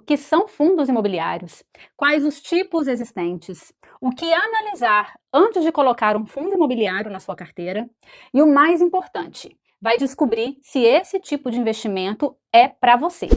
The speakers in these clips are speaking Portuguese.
que são fundos imobiliários, quais os tipos existentes, o que analisar antes de colocar um fundo imobiliário na sua carteira e o mais importante, vai descobrir se esse tipo de investimento é para você.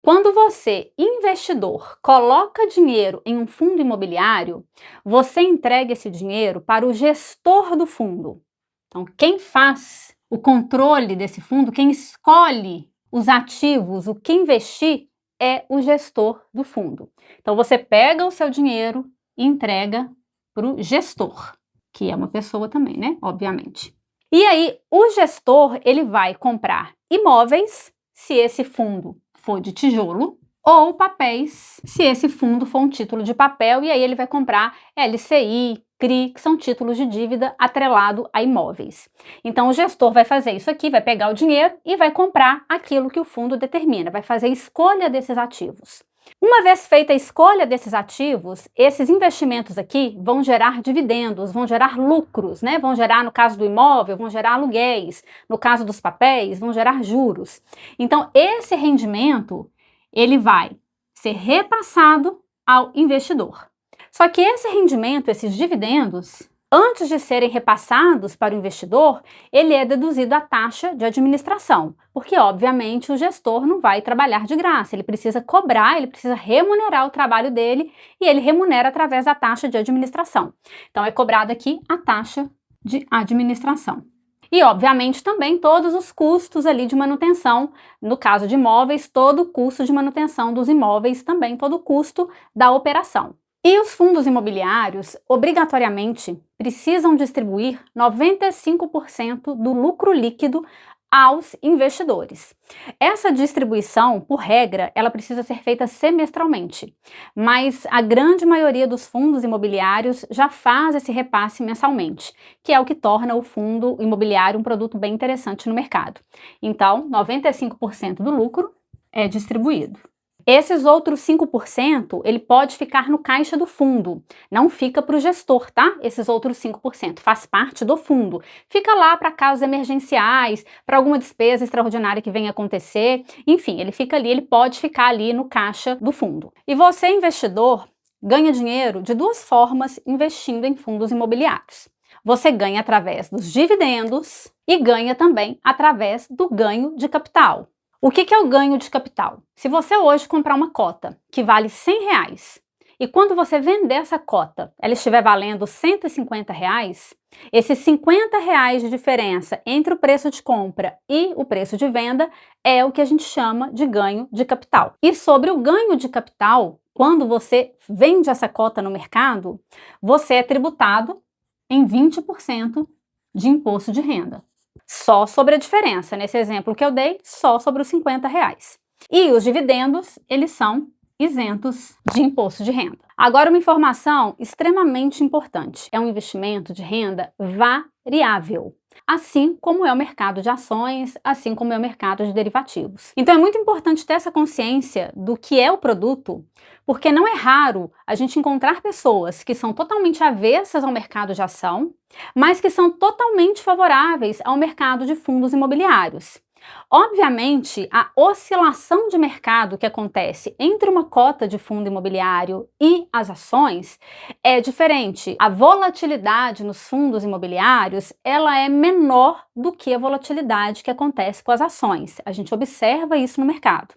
Quando você, investidor, coloca dinheiro em um fundo imobiliário, você entrega esse dinheiro para o gestor do fundo. Então, quem faz o controle desse fundo, quem escolhe os ativos, o que investir, é o gestor do fundo. Então, você pega o seu dinheiro e entrega para o gestor, que é uma pessoa também, né? Obviamente. E aí, o gestor, ele vai comprar imóveis, se esse fundo for de tijolo, ou papéis, se esse fundo for um título de papel, e aí ele vai comprar LCI, CRI, que são títulos de dívida atrelado a imóveis. Então, o gestor vai fazer isso aqui, vai pegar o dinheiro e vai comprar aquilo que o fundo determina, vai fazer a escolha desses ativos. Uma vez feita a escolha desses ativos, esses investimentos aqui vão gerar dividendos, vão gerar lucros, né? Vão gerar, no caso do imóvel, vão gerar aluguéis, no caso dos papéis, vão gerar juros. Então, esse rendimento, ele vai ser repassado ao investidor. Só que esse rendimento, esses dividendos, antes de serem repassados para o investidor, ele é deduzido a taxa de administração, porque obviamente o gestor não vai trabalhar de graça, ele precisa cobrar, ele precisa remunerar o trabalho dele e ele remunera através da taxa de administração. Então é cobrada aqui a taxa de administração. E obviamente também todos os custos ali de manutenção, no caso de imóveis, todo o custo de manutenção dos imóveis, também todo o custo da operação. E os fundos imobiliários, obrigatoriamente, precisam distribuir 95% do lucro líquido aos investidores. Essa distribuição, por regra, ela precisa ser feita semestralmente, mas a grande maioria dos fundos imobiliários já faz esse repasse mensalmente, que é o que torna o fundo imobiliário um produto bem interessante no mercado. Então, 95% do lucro é distribuído. Esses outros 5%, ele pode ficar no caixa do fundo, não fica para o gestor, tá? Esses outros 5%, faz parte do fundo. Fica lá para casos emergenciais, para alguma despesa extraordinária que venha acontecer, enfim, ele fica ali, ele pode ficar ali no caixa do fundo. E você, investidor, ganha dinheiro de duas formas investindo em fundos imobiliários. Você ganha através dos dividendos e ganha também através do ganho de capital. O que é o ganho de capital? Se você hoje comprar uma cota que vale R$100 e quando você vender essa cota, ela estiver valendo R$150, esses R$50 de diferença entre o preço de compra e o preço de venda é o que a gente chama de ganho de capital. E sobre o ganho de capital, quando você vende essa cota no mercado, você é tributado em 20% de imposto de renda. Só sobre a diferença, nesse exemplo que eu dei, só sobre os R$50. E os dividendos, eles são isentos de imposto de renda. Agora, uma informação extremamente importante. É um investimento de renda variável, assim como é o mercado de ações, assim como é o mercado de derivativos. Então, é muito importante ter essa consciência do que é o produto, porque não é raro a gente encontrar pessoas que são totalmente avessas ao mercado de ação, mas que são totalmente favoráveis ao mercado de fundos imobiliários. Obviamente, a oscilação de mercado que acontece entre uma cota de fundo imobiliário e as ações é diferente. A volatilidade nos fundos imobiliários, ela é menor do que a volatilidade que acontece com as ações. A gente observa isso no mercado.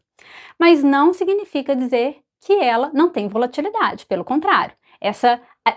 Mas não significa dizer que ela não tem volatilidade, pelo contrário.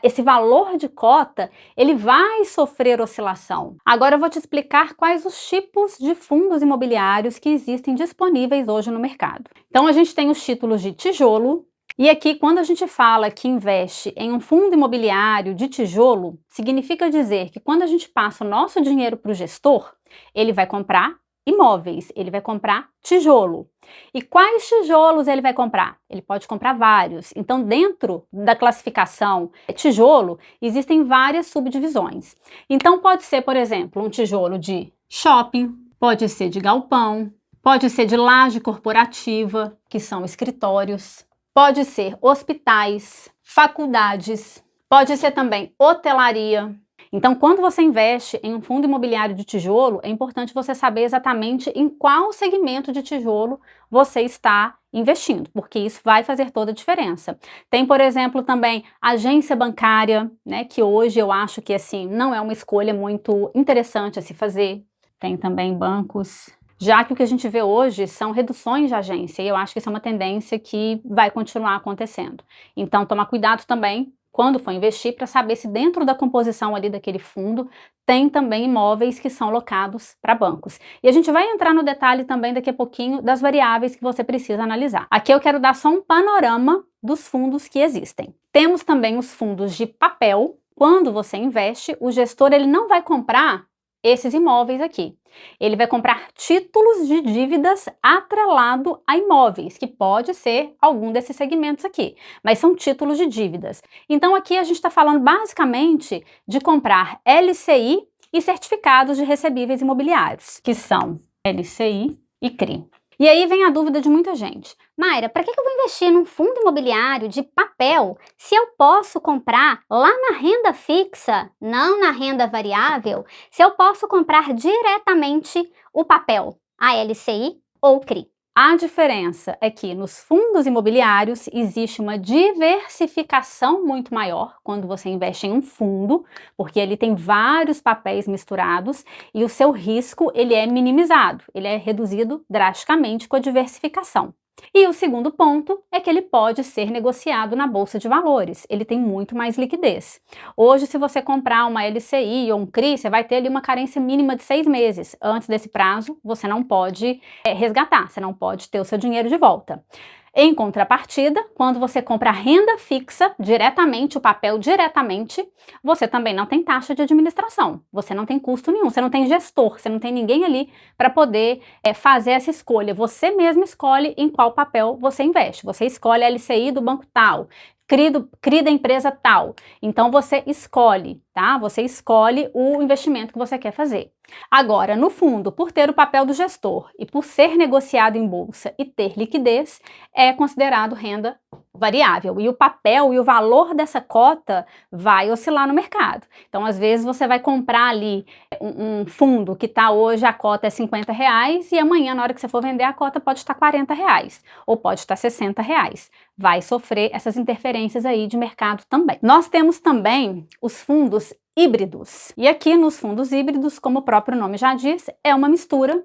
Esse valor de cota, ele vai sofrer oscilação. Agora eu vou te explicar quais os tipos de fundos imobiliários que existem disponíveis hoje no mercado. Então a gente tem os títulos de tijolo, e aqui quando a gente fala que investe em um fundo imobiliário de tijolo, significa dizer que quando a gente passa o nosso dinheiro para o gestor, ele vai comprar imóveis, ele vai comprar tijolo. E quais tijolos ele vai comprar? Ele pode comprar vários. Então, dentro da classificação tijolo, existem várias subdivisões. Então, pode ser, por exemplo, um tijolo de shopping, pode ser de galpão, pode ser de laje corporativa, que são escritórios, pode ser hospitais, faculdades, pode ser também hotelaria. Então, quando você investe em um fundo imobiliário de tijolo, é importante você saber exatamente em qual segmento de tijolo você está investindo, porque isso vai fazer toda a diferença. Tem, por exemplo, também agência bancária, né, que hoje eu acho que assim não é uma escolha muito interessante a se fazer. Tem também bancos, já que o que a gente vê hoje são reduções de agência, e eu acho que isso é uma tendência que vai continuar acontecendo. Então, tomar cuidado também quando for investir, para saber se dentro da composição ali daquele fundo tem também imóveis que são locados para bancos. E a gente vai entrar no detalhe também daqui a pouquinho das variáveis que você precisa analisar. Aqui eu quero dar só um panorama dos fundos que existem. Temos também os fundos de papel. Quando você investe, o gestor ele não vai comprar esses imóveis aqui. Ele vai comprar títulos de dívidas atrelado a imóveis, que pode ser algum desses segmentos aqui, mas são títulos de dívidas. Então aqui a gente está falando basicamente de comprar LCI e certificados de recebíveis imobiliários, que são LCI e CRI. E aí vem a dúvida de muita gente. Mayra, para que eu vou investir num fundo imobiliário de papel se eu posso comprar lá na renda fixa, não na renda variável, se eu posso comprar diretamente o papel, a LCI ou CRI? A diferença é que nos fundos imobiliários existe uma diversificação muito maior quando você investe em um fundo, porque ele tem vários papéis misturados e o seu risco ele é minimizado, ele é reduzido drasticamente com a diversificação. E o segundo ponto é que ele pode ser negociado na Bolsa de Valores, ele tem muito mais liquidez. Hoje, se você comprar uma LCI ou um CRI, você vai ter ali uma carência mínima de 6 meses. Antes desse prazo, você não pode resgatar, você não pode ter o seu dinheiro de volta. Em contrapartida, quando você compra a renda fixa diretamente, o papel diretamente, você também não tem taxa de administração, você não tem custo nenhum, você não tem gestor, você não tem ninguém ali para poder fazer essa escolha. Você mesmo escolhe em qual papel você investe. Você escolhe a LCI do banco tal, CRI da empresa tal. Então você escolhe, tá? Você escolhe o investimento que você quer fazer. Agora, no fundo, por ter o papel do gestor e por ser negociado em bolsa e ter liquidez, é considerado renda variável. E o papel e o valor dessa cota vai oscilar no mercado. Então, às vezes, você vai comprar ali um fundo que está hoje, a cota é R$50 e amanhã, na hora que você for vender, a cota pode estar R$40 ou pode estar R$60. Vai sofrer essas interferências aí de mercado também. Nós temos também os fundos híbridos. E aqui nos fundos híbridos, como o próprio nome já diz, é uma mistura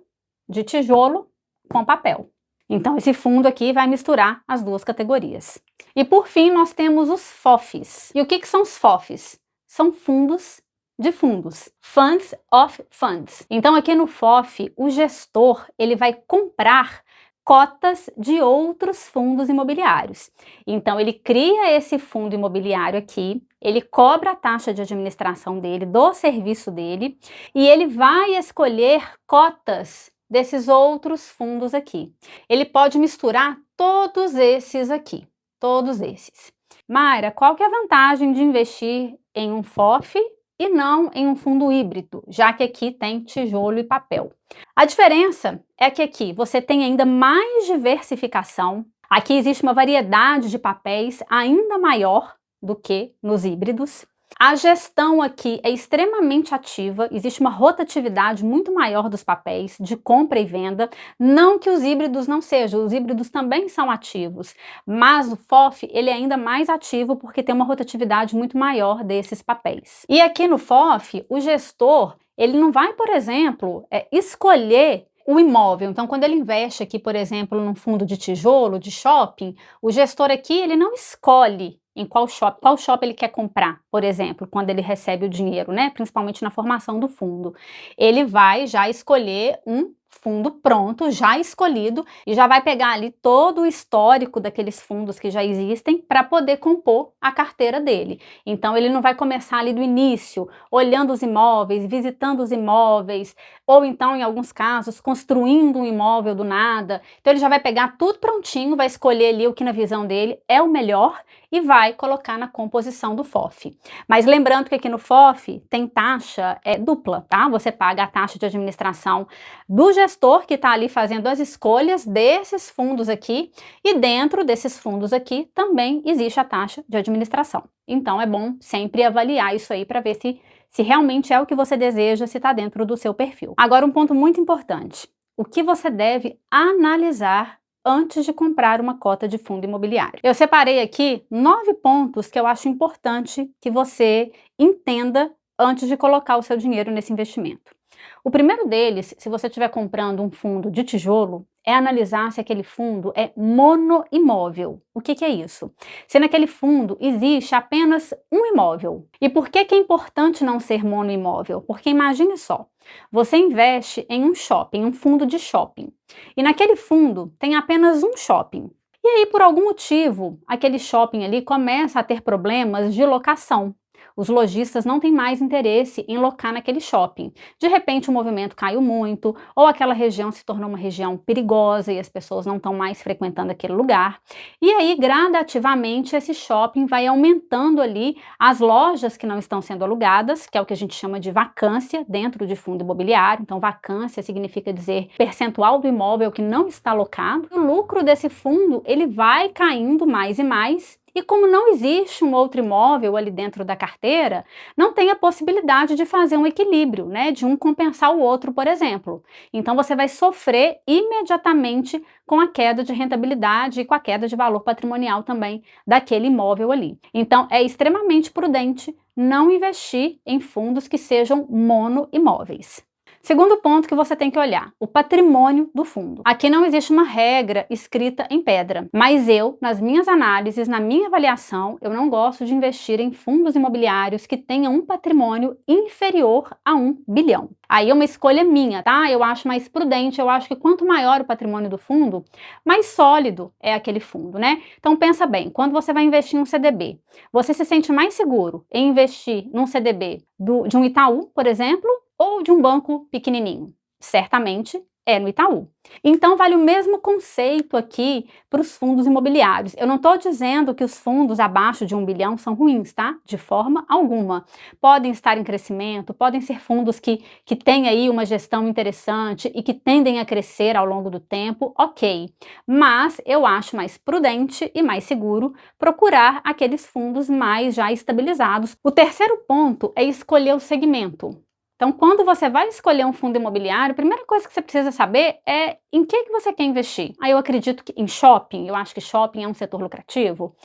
de tijolo com papel. Então esse fundo aqui vai misturar as duas categorias. E por fim nós temos os FOFs. E o que são os FOFs? São fundos de fundos, Funds of Funds. Então aqui no FOF, o gestor ele vai comprar cotas de outros fundos imobiliários. Então ele cria esse fundo imobiliário aqui, ele cobra a taxa de administração dele, do serviço dele, e ele vai escolher cotas desses outros fundos aqui. Ele pode misturar todos esses aqui, todos esses. Mayra, qual que é a vantagem de investir em um FOF e não em um fundo híbrido, já que aqui tem tijolo e papel? A diferença é que aqui você tem ainda mais diversificação, aqui existe uma variedade de papéis ainda maior do que nos híbridos. A gestão aqui é extremamente ativa, existe uma rotatividade muito maior dos papéis de compra e venda, não que os híbridos não sejam, os híbridos também são ativos, mas o FOF ele é ainda mais ativo porque tem uma rotatividade muito maior desses papéis. E aqui no FOF, o gestor, ele não vai, por exemplo, escolher o imóvel. Então, quando ele investe aqui, por exemplo, num fundo de tijolo, de shopping, o gestor aqui, ele não escolhe em qual shopping ele quer comprar, por exemplo, quando ele recebe o dinheiro, né? Principalmente na formação do fundo. Ele vai já escolher um fundo pronto, já escolhido, e já vai pegar ali todo o histórico daqueles fundos que já existem para poder compor a carteira dele. Então ele não vai começar ali do início, olhando os imóveis, visitando os imóveis, ou então, em alguns casos, construindo um imóvel do nada. Então ele já vai pegar tudo prontinho, vai escolher ali o que na visão dele é o melhor e vai colocar na composição do FOF. Mas lembrando que aqui no FOF tem taxa dupla, tá? Você paga a taxa de administração do gestor que está ali fazendo as escolhas desses fundos aqui, e dentro desses fundos aqui também existe a taxa de administração. Então é bom sempre avaliar isso aí para ver se se realmente é o que você deseja, se está dentro do seu perfil. Agora, um ponto muito importante: o que você deve analisar antes de comprar uma cota de fundo imobiliário. Eu separei aqui 9 pontos que eu acho importante que você entenda antes de colocar o seu dinheiro nesse investimento. O primeiro deles, se você estiver comprando um fundo de tijolo, é analisar se aquele fundo é monoimóvel. O que é isso? Se naquele fundo existe apenas um imóvel. E por que é importante não ser monoimóvel? Porque imagine só, você investe em um shopping, um fundo de shopping, e naquele fundo tem apenas um shopping. E aí, por algum motivo, aquele shopping ali começa a ter problemas de locação. Os lojistas não têm mais interesse em locar naquele shopping. De repente o movimento caiu muito, ou aquela região se tornou uma região perigosa e as pessoas não estão mais frequentando aquele lugar. E aí, gradativamente, esse shopping vai aumentando ali as lojas que não estão sendo alugadas, que é o que a gente chama de vacância dentro de fundo imobiliário. Então, vacância significa dizer percentual do imóvel que não está alocado. O lucro desse fundo, ele vai caindo mais e mais. E como não existe um outro imóvel ali dentro da carteira, não tem a possibilidade de fazer um equilíbrio, né? De um compensar o outro, por exemplo. Então você vai sofrer imediatamente com a queda de rentabilidade e com a queda de valor patrimonial também daquele imóvel ali. Então é extremamente prudente não investir em fundos que sejam monoimóveis. Segundo ponto que você tem que olhar, o patrimônio do fundo. Aqui não existe uma regra escrita em pedra, mas eu, nas minhas análises, na minha avaliação, eu não gosto de investir em fundos imobiliários que tenham um patrimônio inferior a 1 bilhão. Aí é uma escolha minha, tá? Eu acho mais prudente, eu acho que quanto maior o patrimônio do fundo, mais sólido é aquele fundo, né? Então pensa bem, quando você vai investir em um CDB, você se sente mais seguro em investir num CDB de um Itaú, por exemplo, ou de um banco pequenininho? Certamente é no Itaú. Então vale o mesmo conceito aqui para os fundos imobiliários. Eu não estou dizendo que os fundos abaixo de 1 bilhão são ruins, tá? De forma alguma. Podem estar em crescimento, podem ser fundos que têm aí uma gestão interessante e que tendem a crescer ao longo do tempo, ok. Mas eu acho mais prudente e mais seguro procurar aqueles fundos mais já estabilizados. O terceiro ponto é escolher o segmento. Então, quando você vai escolher um fundo imobiliário, a primeira coisa que você precisa saber é em que você quer investir. Eu acredito que em shopping, eu acho que shopping é um setor lucrativo.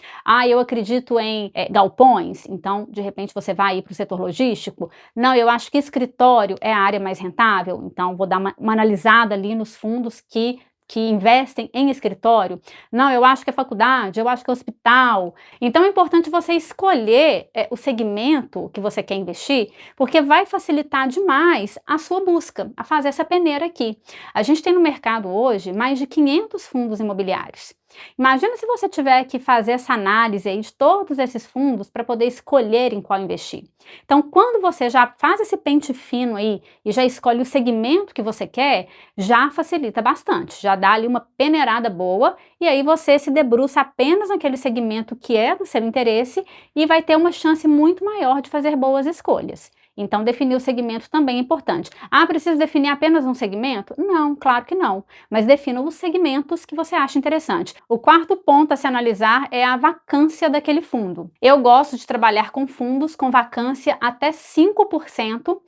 Eu acredito em galpões, então, de repente, você vai para o setor logístico. Não, eu acho que escritório é a área mais rentável, então, vou dar uma analisada ali nos fundos que investem em escritório. Não, eu acho que é faculdade, eu acho que é hospital. Então é importante você escolher o segmento que você quer investir, porque vai facilitar demais a sua busca, a fazer essa peneira aqui. A gente tem no mercado hoje mais de 500 fundos imobiliários. Imagina se você tiver que fazer essa análise aí de todos esses fundos para poder escolher em qual investir. Então, quando você já faz esse pente fino aí e já escolhe o segmento que você quer, já facilita bastante, já dá ali uma peneirada boa e aí você se debruça apenas naquele segmento que é do seu interesse e vai ter uma chance muito maior de fazer boas escolhas. Então, definir o segmento também é importante. Preciso definir apenas um segmento? Não, claro que não. Mas defina os segmentos que você acha interessante. O quarto ponto a se analisar é a vacância daquele fundo. Eu gosto de trabalhar com fundos com vacância até 5%,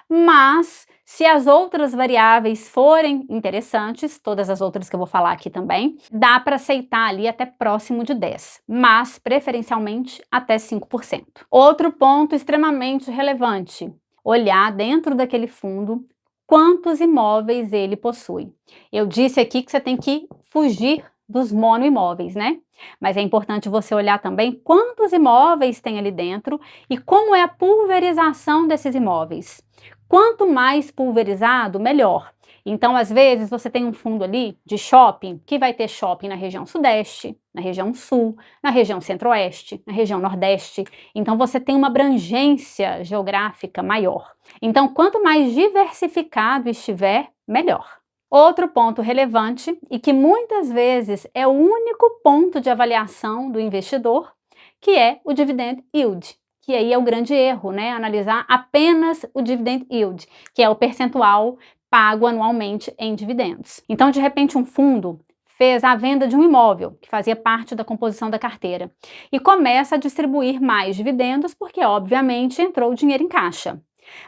mas se as outras variáveis forem interessantes, todas as outras que eu vou falar aqui também, dá para aceitar ali até próximo de 10%, mas preferencialmente até 5%. Outro ponto extremamente relevante, olhar dentro daquele fundo quantos imóveis ele possui. Eu disse aqui que você tem que fugir dos monoimóveis, né? Mas é importante você olhar também quantos imóveis tem ali dentro e como é a pulverização desses imóveis. Quanto mais pulverizado, melhor. Então, às vezes, você tem um fundo ali de shopping, que vai ter shopping na região sudeste, na região sul, na região centro-oeste, na região nordeste. Então, você tem uma abrangência geográfica maior. Então, quanto mais diversificado estiver, melhor. Outro ponto relevante e que muitas vezes é o único ponto de avaliação do investidor, que é o dividend yield. Que aí é o grande erro, né? Analisar apenas o dividend yield, que é o percentual pago anualmente em dividendos. Então, de repente, um fundo fez a venda de um imóvel, que fazia parte da composição da carteira, e começa a distribuir mais dividendos porque, obviamente, entrou dinheiro em caixa.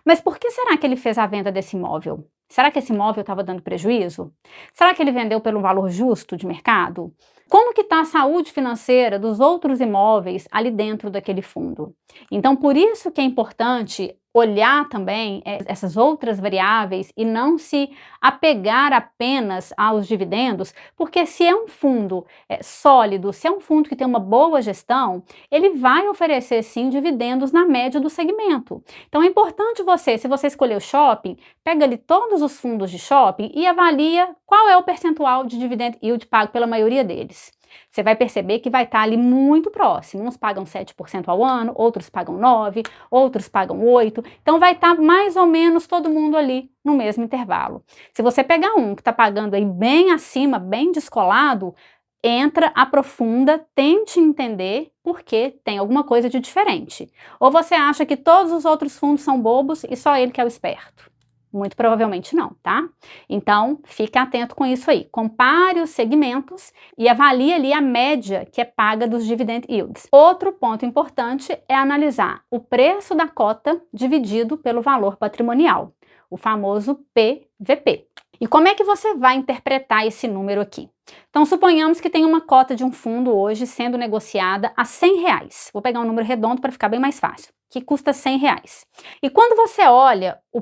Mas por que será que ele fez a venda desse imóvel? Será que esse imóvel estava dando prejuízo? Será que ele vendeu pelo valor justo de mercado? Como que está a saúde financeira dos outros imóveis ali dentro daquele fundo? Então, por isso que é importante olhar também essas outras variáveis e não se apegar apenas aos dividendos, porque se é um fundo sólido, se é um fundo que tem uma boa gestão, ele vai oferecer sim dividendos na média do segmento. Então é importante você, se você escolher o shopping, pega ali todos os fundos de shopping e avalia qual é o percentual de dividend yield pago pela maioria deles. Você vai perceber que vai estar ali muito próximo. Uns pagam 7% ao ano, outros pagam 9%, outros pagam 8%. Então vai estar mais ou menos todo mundo ali no mesmo intervalo. Se você pegar um que está pagando aí bem acima, bem descolado, entra, aprofunda, tente entender por que tem alguma coisa de diferente. Ou você acha que todos os outros fundos são bobos e só ele que é o esperto? Muito provavelmente não, tá? Então, fique atento com isso aí. Compare os segmentos e avalie ali a média que é paga dos dividend yields. Outro ponto importante é analisar o preço da cota dividido pelo valor patrimonial, o famoso PVP. E como é que você vai interpretar esse número aqui? Então, suponhamos que tem uma cota de um fundo hoje sendo negociada a R$100. Vou pegar um número redondo para ficar bem mais fácil, que custa R$100. E quando você olha o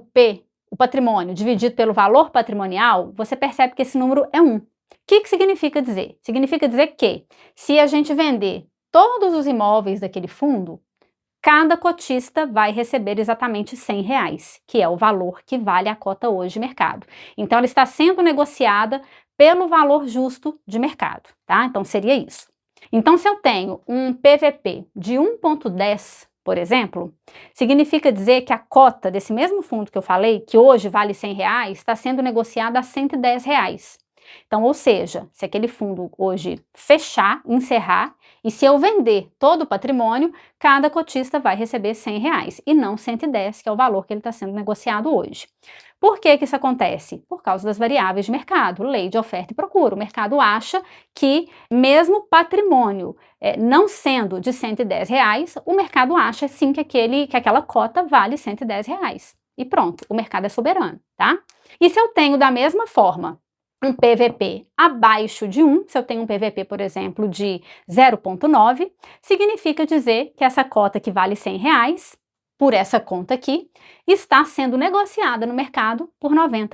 patrimônio dividido pelo valor patrimonial, você percebe que esse número é 1. O que significa dizer? Significa dizer que, se a gente vender todos os imóveis daquele fundo, cada cotista vai receber exatamente R$100, que é o valor que vale a cota hoje de mercado. Então, ela está sendo negociada pelo valor justo de mercado, tá? Então, seria isso. Então, se eu tenho um PVP de 1,10, por exemplo, significa dizer que a cota desse mesmo fundo que eu falei, que hoje vale R$100, está sendo negociada a R$110. Então, ou seja, se aquele fundo hoje fechar, encerrar, e se eu vender todo o patrimônio, cada cotista vai receber R$100 e não 110, que é o valor que ele está sendo negociado hoje. Por que isso acontece? Por causa das variáveis de mercado, lei de oferta e procura. O mercado acha que mesmo patrimônio não sendo de R$110, o mercado acha sim que aquela cota vale R$110. E pronto, o mercado é soberano, tá? E se eu tenho da mesma forma um PVP abaixo de 1, se eu tenho um PVP, por exemplo, de 0,9, significa dizer que essa cota que vale R$100, por essa conta aqui, está sendo negociada no mercado por R$90.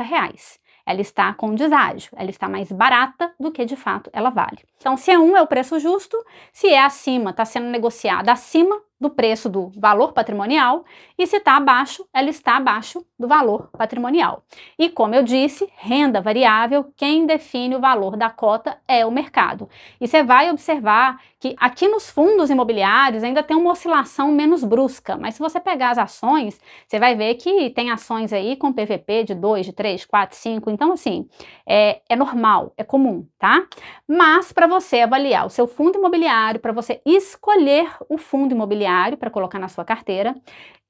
Ela está com deságio, ela está mais barata do que de fato ela vale. Então, se é 1 é o preço justo, se é acima, está sendo negociada acima do preço do valor patrimonial, e se está abaixo, ela está abaixo do valor patrimonial. E como eu disse, renda variável, quem define o valor da cota é o mercado. E você vai observar que aqui nos fundos imobiliários ainda tem uma oscilação menos brusca, mas se você pegar as ações, você vai ver que tem ações aí com PVP de 2, de 3, 4, 5, então assim, é normal, é comum, tá? Mas para você avaliar o seu fundo imobiliário, para você escolher o fundo imobiliário para colocar na sua carteira,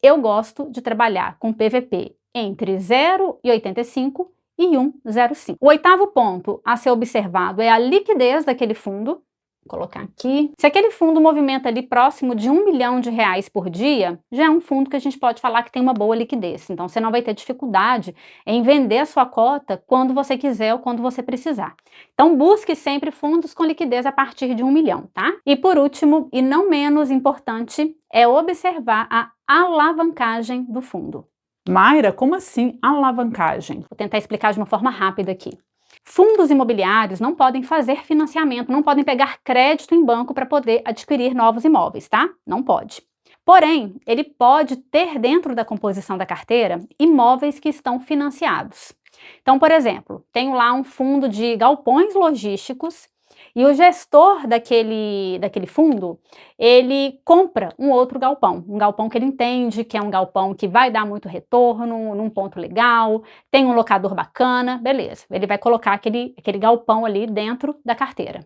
eu gosto de trabalhar com PVP entre 0,85 e 1,05. O 8º ponto a ser observado é a liquidez daquele fundo. Vou colocar aqui. Se aquele fundo movimenta ali próximo de R$1 milhão por dia, já é um fundo que a gente pode falar que tem uma boa liquidez. Então, você não vai ter dificuldade em vender a sua cota quando você quiser ou quando você precisar. Então, busque sempre fundos com liquidez a partir de R$1 milhão, tá? E por último, e não menos importante, é observar a alavancagem do fundo. Mayra, como assim alavancagem? Vou tentar explicar de uma forma rápida aqui. Fundos imobiliários não podem fazer financiamento, não podem pegar crédito em banco para poder adquirir novos imóveis, tá? Não pode. Porém, ele pode ter dentro da composição da carteira imóveis que estão financiados. Então, por exemplo, tenho lá um fundo de galpões logísticos e o gestor daquele fundo, ele compra um outro galpão, um galpão que ele entende que é um galpão que vai dar muito retorno, num ponto legal, tem um locador bacana, beleza. Ele vai colocar aquele galpão ali dentro da carteira.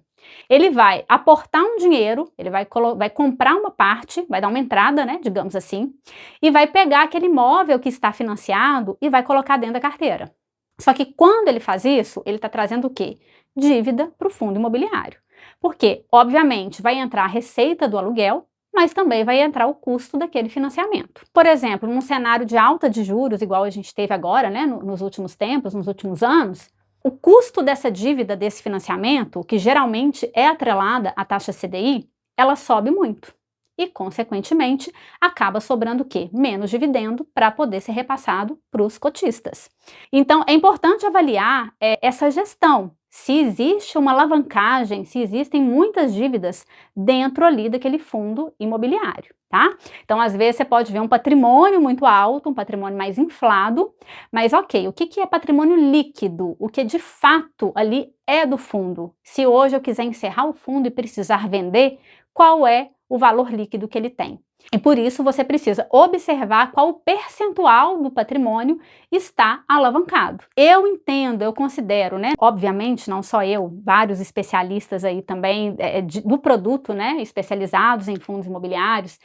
Ele vai aportar um dinheiro, ele vai comprar uma parte, vai dar uma entrada, né, digamos assim, e vai pegar aquele imóvel que está financiado e vai colocar dentro da carteira. Só que quando ele faz isso, ele está trazendo o quê? Dívida para o fundo imobiliário. Porque, obviamente, vai entrar a receita do aluguel, mas também vai entrar o custo daquele financiamento. Por exemplo, num cenário de alta de juros, igual a gente teve agora, né, nos últimos tempos, nos últimos anos, o custo dessa dívida, desse financiamento, que geralmente é atrelada à taxa CDI, ela sobe muito. E, consequentemente, acaba sobrando o quê? Menos dividendo para poder ser repassado para os cotistas. Então, é importante avaliar essa gestão, se existe uma alavancagem, se existem muitas dívidas dentro ali daquele fundo imobiliário, tá? Então, às vezes, você pode ver um patrimônio muito alto, um patrimônio mais inflado, mas ok, o que é patrimônio líquido? O que de fato ali é do fundo? Se hoje eu quiser encerrar o fundo e precisar vender, qual é o valor líquido que ele tem? E por isso você precisa observar qual o percentual do patrimônio está alavancado. Eu entendo, eu considero, né? Obviamente, não só eu, vários especialistas aí também do produto, né? Especializados em fundos imobiliários,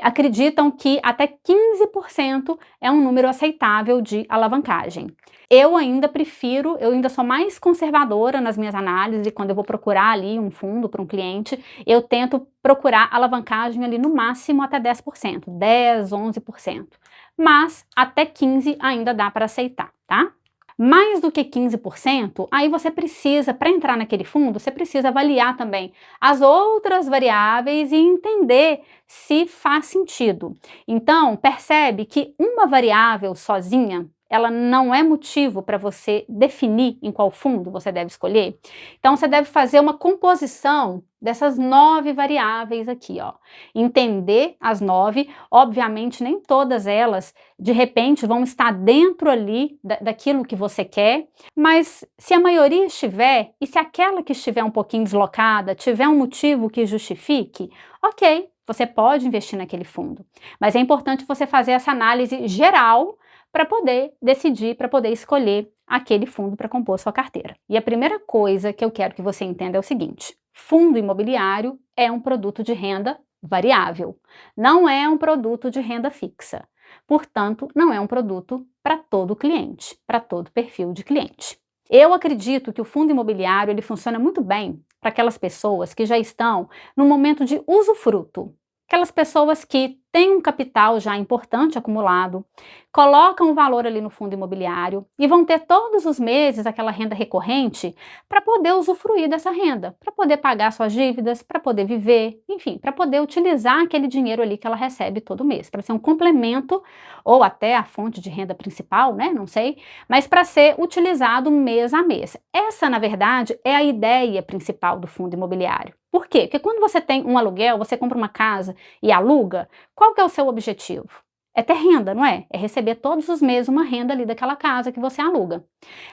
acreditam que até 15% é um número aceitável de alavancagem. Eu ainda prefiro, eu ainda sou mais conservadora nas minhas análises e quando eu vou procurar ali um fundo para um cliente, eu tento procurar alavancagem ali no máximo até 10%, 10, 11%. Mas até 15% ainda dá para aceitar, tá? Mais do que 15%, aí você precisa, para entrar naquele fundo, você precisa avaliar também as outras variáveis e entender se faz sentido. Então, percebe que uma variável sozinha, ela não é motivo para você definir em qual fundo você deve escolher. Então, você deve fazer uma composição dessas 9 variáveis aqui, ó. Entender as 9, obviamente nem todas elas, de repente, vão estar dentro ali daquilo que você quer, mas se a maioria estiver, e se aquela que estiver um pouquinho deslocada, tiver um motivo que justifique, ok, você pode investir naquele fundo. Mas é importante você fazer essa análise geral para poder decidir, para poder escolher aquele fundo para compor sua carteira. E a primeira coisa que eu quero que você entenda é o seguinte: fundo imobiliário é um produto de renda variável, não é um produto de renda fixa. Portanto, não é um produto para todo cliente, para todo perfil de cliente. Eu acredito que o fundo imobiliário ele funciona muito bem para aquelas pessoas que já estão no momento de usufruto. Aquelas pessoas que têm um capital já importante acumulado, colocam o valor ali no fundo imobiliário e vão ter todos os meses aquela renda recorrente para poder usufruir dessa renda, para poder pagar suas dívidas, para poder viver, enfim, para poder utilizar aquele dinheiro ali que ela recebe todo mês, para ser um complemento ou até a fonte de renda principal, né? Não sei, mas para ser utilizado mês a mês. Essa, na verdade, é a ideia principal do fundo imobiliário. Por quê? Porque quando você tem um aluguel, você compra uma casa e aluga, qual que é o seu objetivo? É ter renda, não é? É receber todos os meses uma renda ali daquela casa que você aluga.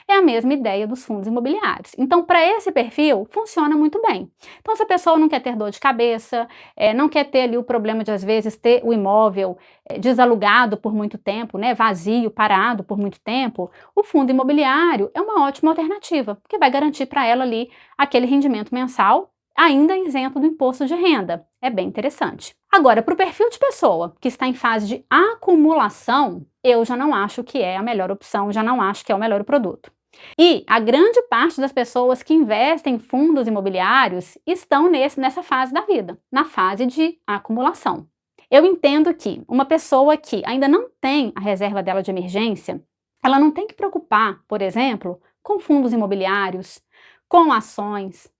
É a mesma ideia dos fundos imobiliários. Então, para esse perfil, funciona muito bem. Então, se a pessoa não quer ter dor de cabeça, não quer ter ali o problema de, às vezes, ter o imóvel desalugado por muito tempo, né, vazio, parado por muito tempo, o fundo imobiliário é uma ótima alternativa, porque vai garantir para ela ali aquele rendimento mensal, ainda isento do imposto de renda. É bem interessante. Agora, para o perfil de pessoa que está em fase de acumulação, eu já não acho que é a melhor opção, já não acho que é o melhor produto. E a grande parte das pessoas que investem em fundos imobiliários estão nessa fase da vida, na fase de acumulação. Eu entendo que uma pessoa que ainda não tem a reserva dela de emergência, ela não tem que preocupar, por exemplo, com fundos imobiliários, com ações,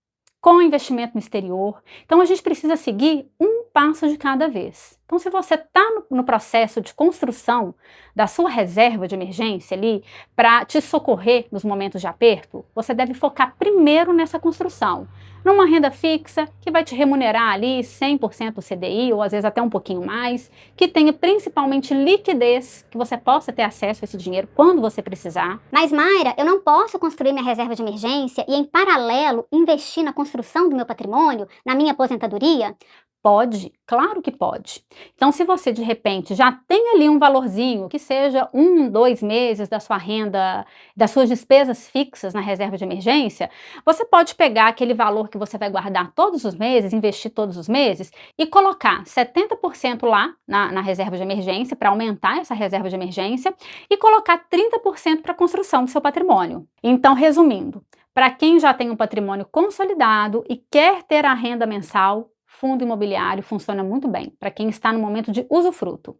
com investimento no exterior. Então, a gente precisa seguir um passo de cada vez. Então, se você está no processo de construção da sua reserva de emergência ali, para te socorrer nos momentos de aperto, você deve focar primeiro nessa construção, numa renda fixa que vai te remunerar ali 100% CDI, ou às vezes até um pouquinho mais, que tenha principalmente liquidez, que você possa ter acesso a esse dinheiro quando você precisar. Mas, Mayra, eu não posso construir minha reserva de emergência e, em paralelo, investir na construção do meu patrimônio, na minha aposentadoria? Pode, claro que pode. Então, se você de repente já tem ali um valorzinho, que seja 1, 2 meses da sua renda, das suas despesas fixas na reserva de emergência, você pode pegar aquele valor que você vai guardar todos os meses, investir todos os meses e colocar 70% lá na reserva de emergência, para aumentar essa reserva de emergência, e colocar 30% para a construção do seu patrimônio. Então, resumindo, para quem já tem um patrimônio consolidado e quer ter a renda mensal, fundo imobiliário funciona muito bem para quem está no momento de usufruto.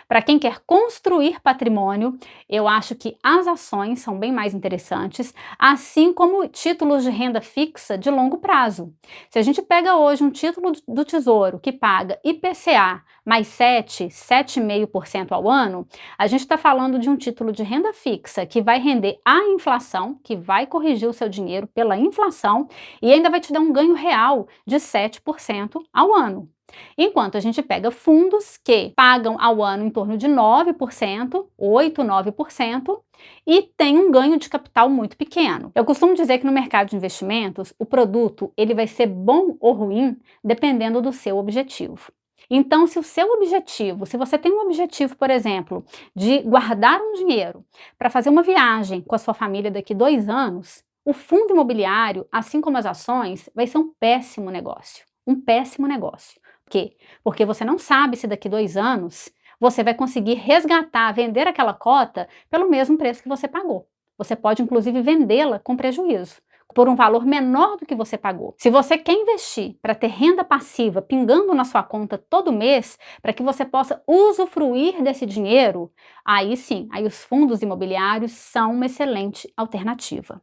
Para quem quer construir patrimônio, eu acho que as ações são bem mais interessantes, assim como títulos de renda fixa de longo prazo. Se a gente pega hoje um título do Tesouro que paga IPCA mais 7,5% ao ano, a gente está falando de um título de renda fixa que vai render a inflação, que vai corrigir o seu dinheiro pela inflação e ainda vai te dar um ganho real de 7% ao ano. Enquanto a gente pega fundos que pagam ao ano em torno de 9%, 8, 9%, e tem um ganho de capital muito pequeno. Eu costumo dizer que no mercado de investimentos, o produto ele vai ser bom ou ruim dependendo do seu objetivo. Então, se o seu objetivo, se você tem um objetivo, por exemplo, de guardar um dinheiro para fazer uma viagem com a sua família daqui 2 anos, o fundo imobiliário, assim como as ações, vai ser um péssimo negócio. Um péssimo negócio. Por quê? Porque você não sabe se daqui 2 anos você vai conseguir resgatar, vender aquela cota pelo mesmo preço que você pagou. Você pode, inclusive, vendê-la com prejuízo, por um valor menor do que você pagou. Se você quer investir para ter renda passiva pingando na sua conta todo mês, para que você possa usufruir desse dinheiro, aí sim, aí os fundos imobiliários são uma excelente alternativa.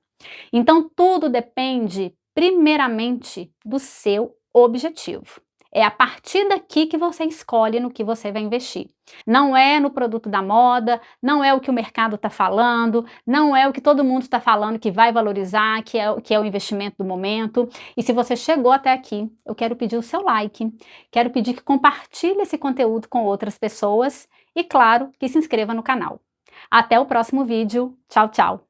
Então, tudo depende, primeiramente, do seu objetivo. É a partir daqui que você escolhe no que você vai investir. Não é no produto da moda, não é o que o mercado está falando, não é o que todo mundo está falando que vai valorizar, que é o investimento do momento. E se você chegou até aqui, eu quero pedir o seu like, quero pedir que compartilhe esse conteúdo com outras pessoas e, claro, que se inscreva no canal. Até o próximo vídeo. Tchau, tchau!